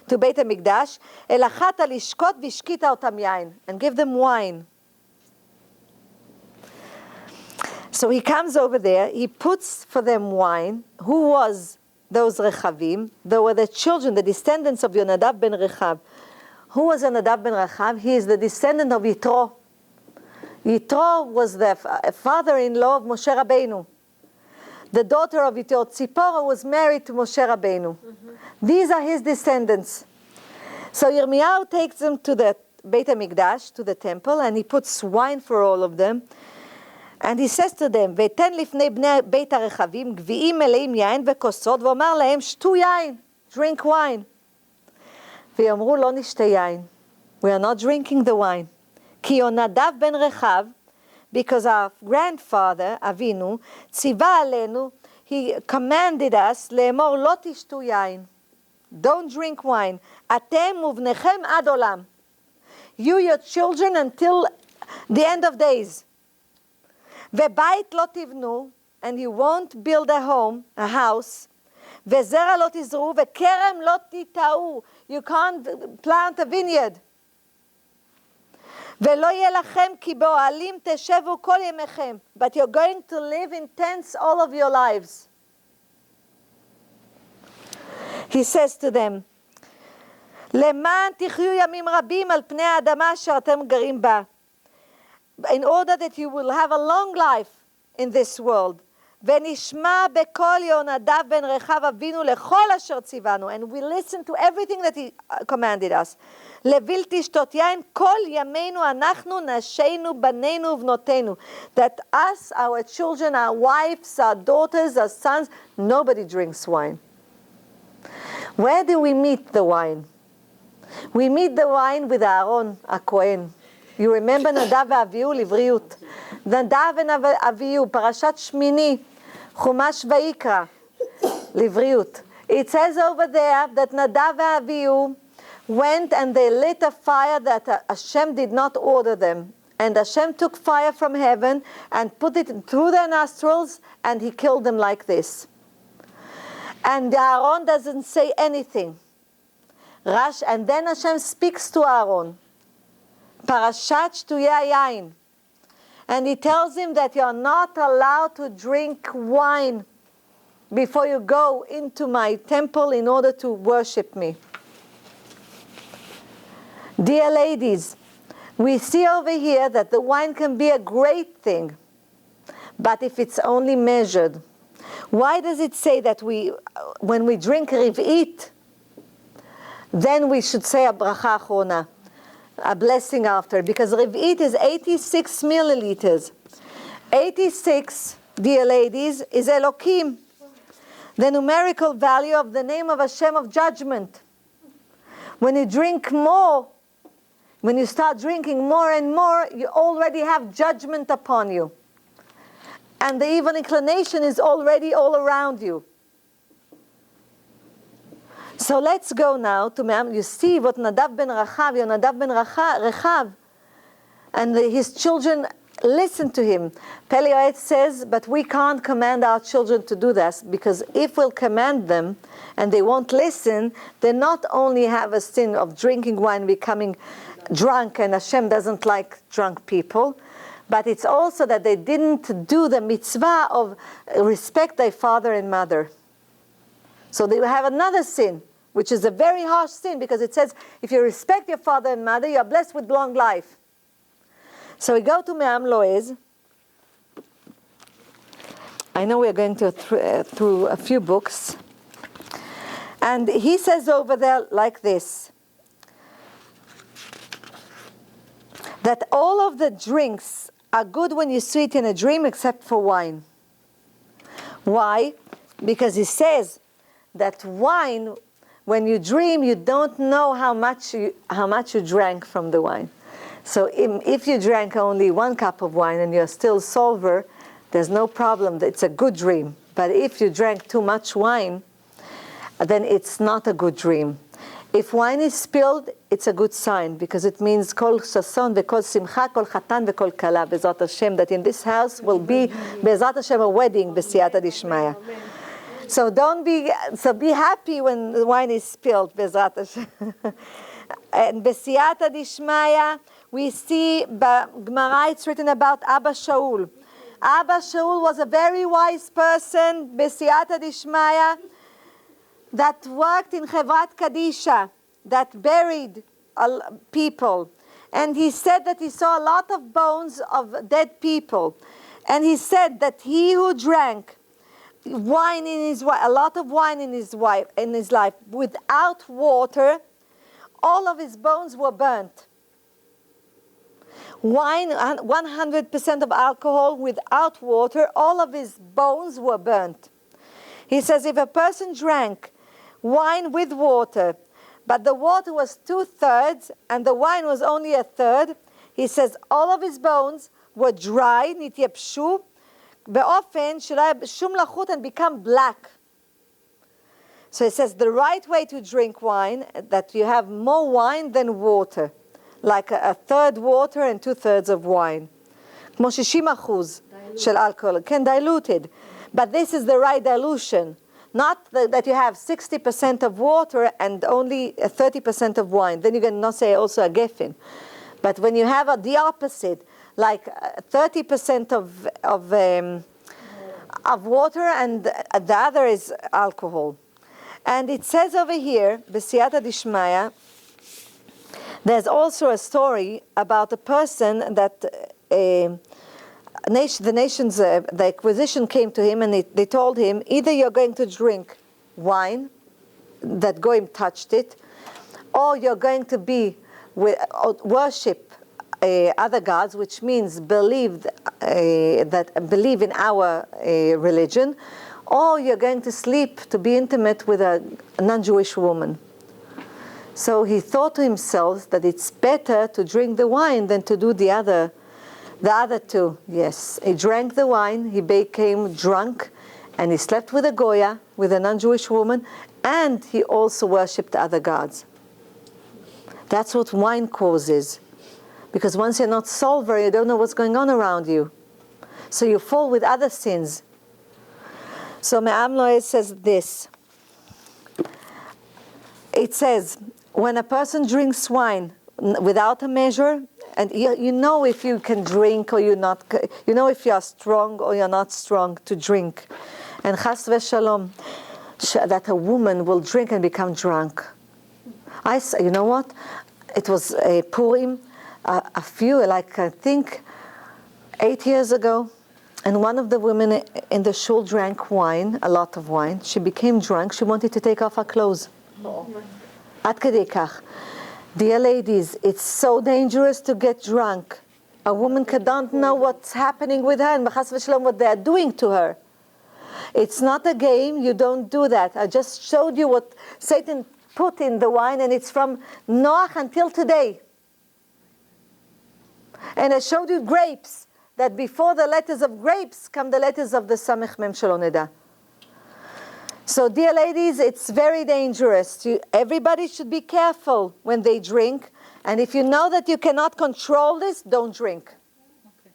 to בית המקדש, אל אחת הלשכות והשקית אותם יין, and give them wine. So he comes over there, he puts for them wine. Who was those Rechavim? They were the children, the descendants of Yonadav ben Rechav. Who was Yonadav ben Rechav? He is the descendant of Yitro. Yitro was the father-in-law of Moshe Rabbeinu. The daughter of Yitro, Tzipora, was married to Moshe Rabbeinu. These are his descendants. So Yirmiyahu takes them to the Beit HaMikdash, to the temple, and he puts wine for all of them. And he says to them, ותן לפני בני בית הרכבים גביעים מלאים יין וכוסות, ואומר להם, שתו יין, drink wine. ויאמרו, לא נשתה יין. We are not drinking the wine. כי יונדב בן רחב, because our grandfather, אבינו, ציווה עלינו, he commanded us, לאמור, לא תשתו יין. Don't drink wine. אתם ובניכם עד עולם. You, your children, until the end of days. ובית לא תבנו, and you won't build a home, a house, וזרע לא תזרעו, וכרם לא תטעו. You can't plant a vineyard. ולא יהיה לכם כי באוהלים תשבו כל ימיכם. But you're going to live in tents all of your lives. He says to them, למען תחיו ימים רבים על פני האדמה אשר אתם גרים בה. In order that you will have a long life in this world. ונשמע בקול יהונדב בן רחב אבינו לכל אשר ציוונו. And we listen to everything that he commanded us. לבלתי שתות יין כל ימינו אנחנו נשינו בנינו ובנותינו. That us, our children, our wives, our daughters, our sons, nobody drinks wine. Where do we meet the wine? We meet the wine with Aaron, a Kohen. You remember נדב ואביהו לבריאות. נדב ואביהו, פרשת שמיני, חומש ויקרא, לבריאות. It says over there that Nadav and Avihu went and they lit a fire that Hashem did not order them. And Hashem took fire from heaven and put it through their nostrils, and he killed them like this. And Aaron doesn't say anything. And then Hashem speaks to Aaron. Parashat Shtuyei Yain. And he tells him that you're not allowed to drink wine before you go into my temple in order to worship me. Dear ladies, we see over here that the wine can be a great thing, but if it's only measured. Why does it say that when we drink riv'it, then we should say a bracha achrona, a blessing after? Because riv'it is 86 milliliters. 86, dear ladies, is Elokim, the numerical value of the name of Hashem of judgment. When you drink more, when you start drinking more and more, you already have judgment upon you. And the evil inclination is already all around you. So let's go now to you see what Nadav ben Rechav, and his children listen to him. Pele Yoetz says, but we can't command our children to do this, because if we'll command them and they won't listen, they not only have a sin of drinking wine, becoming drunk, and Hashem doesn't like drunk people, but it's also that they didn't do the mitzvah of respect their father and mother. So they have another sin, which is a very harsh sin, because it says, if you respect your father and mother, you are blessed with long life. So we go to Me'am Loez. I know we're going to through a few books. And he says over there like this, that all of the drinks are good when you see it in a dream except for wine. Why? Because he says that wine, when you dream, you don't know how much you drank from the wine. So if you drank only 1 cup of wine and you're still sober, there's no problem. It's a good dream. But if you drank too much wine, then it's not a good dream. If wine is spilled, it's a good sign, because it means kol shason ve'kol simcha, kol chatan ve'kol kala, Be'ezrat Hashem, that in this house will be, Be'ezrat Hashem, a wedding, b'siyata dishmaya. So be happy when the wine is spilled, Be'ezrat Hashem. And b'siyata dishmaya, we see, Gemara, it's written about Abba Shaul. Abba Shaul was a very wise person, b'siyata dishmaya, that worked in Chevrat Kadisha, that buried people. And he said that he saw a lot of bones of dead people. And he said that he who drank wine a lot of wine in his life, without water, all of his bones were burnt. Wine, 100% of alcohol without water, all of his bones were burnt. He says if a person drank wine with water, but the water was 2/3 and the wine was only 1/3, he says all of his bones were dry, nitiyapshu, be'ofen שלא היה שום לחות, and become black. So he says the right way to drink wine, that you have more wine than water, like 1/3 water and 2/3 of wine. כמו 60% של alcohol, diluted. But this is the right dilution. Not that you have 60% of water and only 30% of wine. Then you can not say also a geffen. But when you have the opposite, like 30% of water and the other is alcohol. And it says over here, b'siyata dishmaya, there's also a story about a person that the Inquisition came to him, and they told him, either you're going to drink wine, that Goyim touched it, or you're going to worship other gods, which means believe in our religion, or you're going to sleep to be intimate with a non-Jewish woman. So he thought to himself that it's better to drink the wine than to do the other two. Yes, he drank the wine, he became drunk, and he slept with a Goya, with a non-Jewish woman, and he also worshipped other gods. That's what wine causes. Because once you're not sober, you don't know what's going on around you. So you fall with other sins. So Me'am Loed says this. It says, when a person drinks wine without a measure, and you know if you can drink or you're not, you know if you are strong or you're not strong to drink. And chas v'shalom, that a woman will drink and become drunk. You know what? It was a Purim, I think 8 years ago, and one of the women in the shul drank wine, a lot of wine. She became drunk. She wanted to take off her clothes. Ad kedei kach. Dear ladies, it's so dangerous to get drunk. A woman don't know what's happening with her, and b'chas v'shalom what they are doing to her. It's not a game. You don't do that. I just showed you what Satan put in the wine, and it's from Noach until today. And I showed you grapes, that before the letters of grapes come the letters of the Samech Mem Shelo Neda. So dear ladies, it's very dangerous. Everybody should be careful when they drink. And if you know that you cannot control this, don't drink. Okay.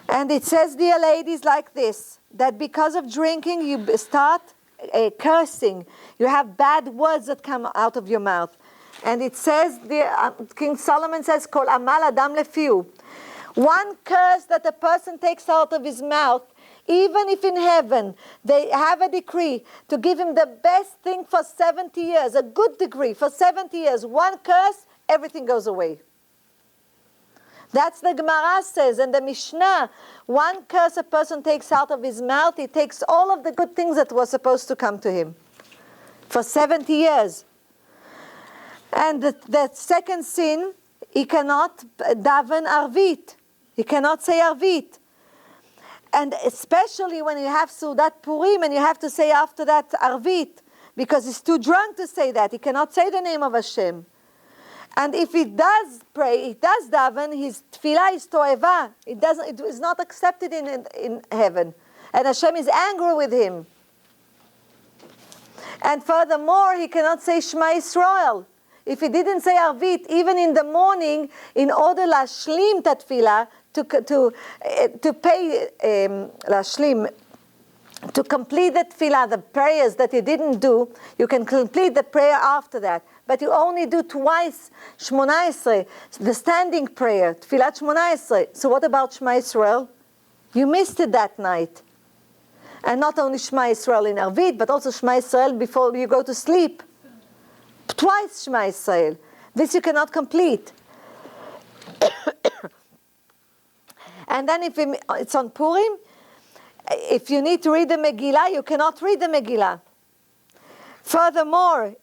And it says, dear ladies, like this, that because of drinking, you start cursing. You have bad words that come out of your mouth. And it says, King Solomon says, Kol amal adam lefiu. One curse that a person takes out of his mouth, even if in heaven they have a decree to give him the best thing for 70 years, a good decree for 70 years, one curse, everything goes away. That's the Gemara says, and the Mishnah, one curse a person takes out of his mouth, he takes all of the good things that were supposed to come to him for 70 years. And the second sin, he cannot daven arvit. He cannot say arvit. And especially when you have Sudat Purim and you have to say after that arvit, because he's too drunk to say that. He cannot say the name of Hashem. And if he does pray, he does daven, his tefillah is toeva. It is not accepted in heaven. And Hashem is angry with him. And furthermore, he cannot say Shema Yisrael. If he didn't say arvit, even in the morning, in order lashlim tefillah, to pay lashlim, to complete the tefillah, the prayers that you didn't do, you can complete the prayer after that. But you only do twice Shmona Esrei, the standing prayer, tefillat Shmona Esrei. So what about Shema Yisrael? You missed it that night. And not only Shema Yisrael in arvit, but also Shema Yisrael before you go to sleep. Twice Shema Yisrael. This you cannot complete. And then if it's on Purim, if you need to read the Megillah, you cannot read the Megillah. Furthermore,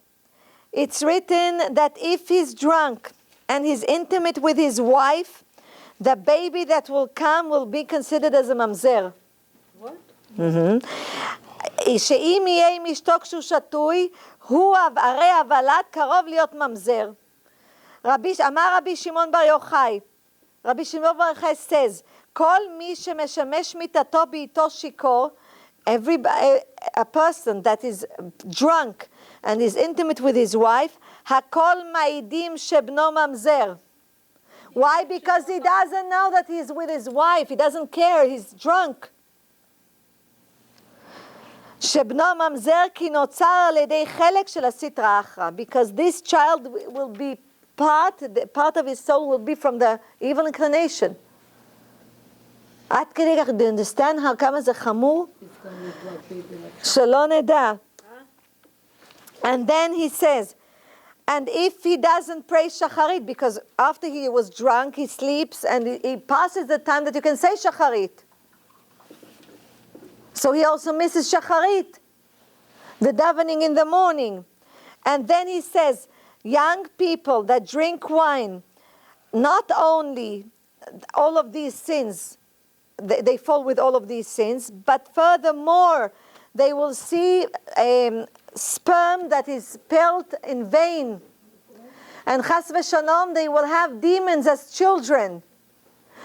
it's written that if he's drunk and he's intimate with his wife, the baby that will come will be considered as a mamzer. What? שאם יהיה עם אשתו כשהוא שתוי, הוא הרי הוולד קרוב להיות ממזר. אמר רבי שמעון בר יוחאי, רבי שמעון בר יוחאי says, כל מי שמשמש מיתתו בעיתו שיכור, a person that is drunk and is intimate with his wife, הכל מעידים שבנו ממזר. Why? Because he doesn't know that he's with his wife. He doesn't care. He's drunk. שבנו ממזר כי נוצר על ידי חלק של הסטרא אחרא. Because this child will be part of his soul will be from the evil inclination. עד כדי כך, do you understand כמה זה חמור? שלא נדע. And then he says, and if he doesn't pray shacharit, because after he was drunk, he sleeps, and he passes the time that you can say shacharit. So he also misses shacharit, the davening in the morning. And then he says, young people that drink wine, not only all of these sins, they fall with all of these sins, but furthermore, they will see sperm that is spilled in vain. And chas v'shalom, they will have demons as children,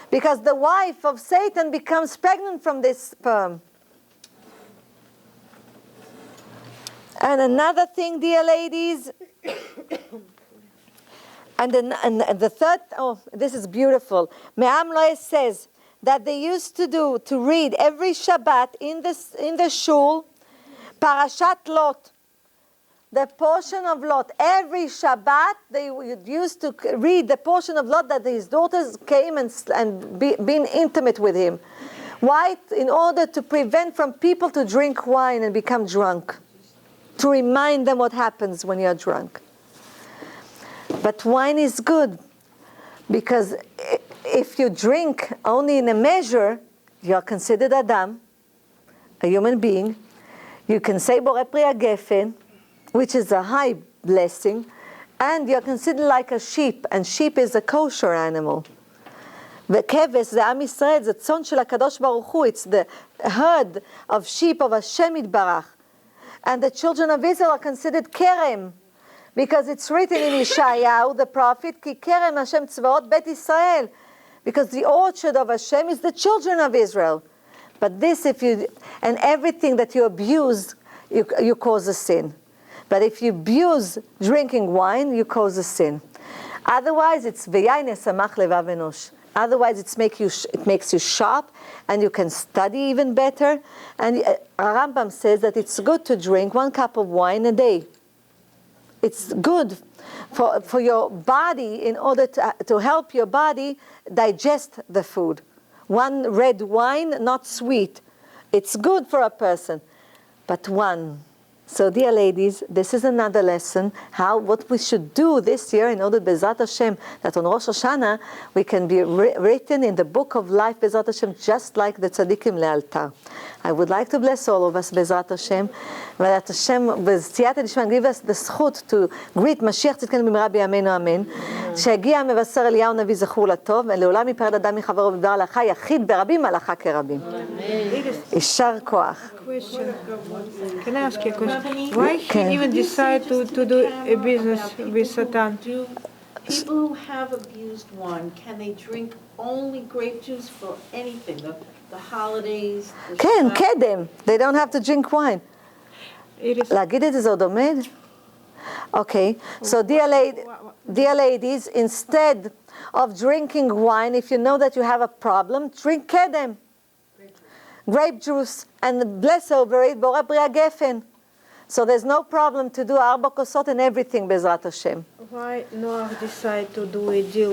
because the wife of Satan becomes pregnant from this sperm. And another thing, dear ladies, and the third, this is beautiful. Me'am Loeh says that they used to read every Shabbat in the shul, Parashat Lot, the portion of Lot. Every Shabbat they used to read the portion of Lot that his daughters came and been intimate with him. Why? In order to prevent from people to drink wine and become drunk. To remind them what happens when you're drunk. But wine is good, because if you drink only in a measure, you're considered Adam, a human being. You can say Borei Pri HaGefen, which is a high blessing, and you're considered like a sheep, and sheep is a kosher animal. וכבש זה עם ישראל, זה צאן של הקדוש ברוך הוא, it's the herd of sheep of Hashem Yitbarach. And the children of Israel are considered kerem, because it's written in Yeshayahu, the prophet, Ki kerem Hashem tzvaot bet Israel, because the orchard of Hashem is the children of Israel. But this, and everything that you abuse, you cause a sin. But if you abuse drinking wine, you cause a sin. Otherwise, it's v'yayin esamach levav enosh. Otherwise, it makes you sharp, and you can study even better. And Rambam says that it's good to drink 1 cup of wine a day. It's good for your body, in order to help your body digest the food. 1 red wine, not sweet. It's good for a person, but 1. So, dear ladies, this is another lesson, what we should do this year in order, Bezrat Hashem, that on Rosh Hashanah we can be written in the book of life, Bezrat Hashem, just like the tzaddikim lealtar. I would like to bless all of us, Bezrat Hashem, that Hashem, בזכיית הנשמה, give us the זכות to greet משיח צדקנו במהרה בימינו אמן, שהגיע מבשר אליהו נביא זכור לטוב, ולעולם ייפרד אדם מחברו בדבר הלכה, יחיד ברבים, הלכה כרבים. יישר כוח. Can I ask you a question? Why he even decide to do a business with Satan? People who have abused wine, can they drink only grape juice for anything? The holidays? כן, קדם. They don't have to drink wine. להגיד את זה זה עוד עומד? Okay, so dear ladies, instead of drinking wine, if you know that you have a problem, drink kedem. Grape juice, and bless over it, Borei Pri HaGefen. So there's no problem to do 4 kosot and everything, Bezrat Hashem. Why Noach decide to do a deal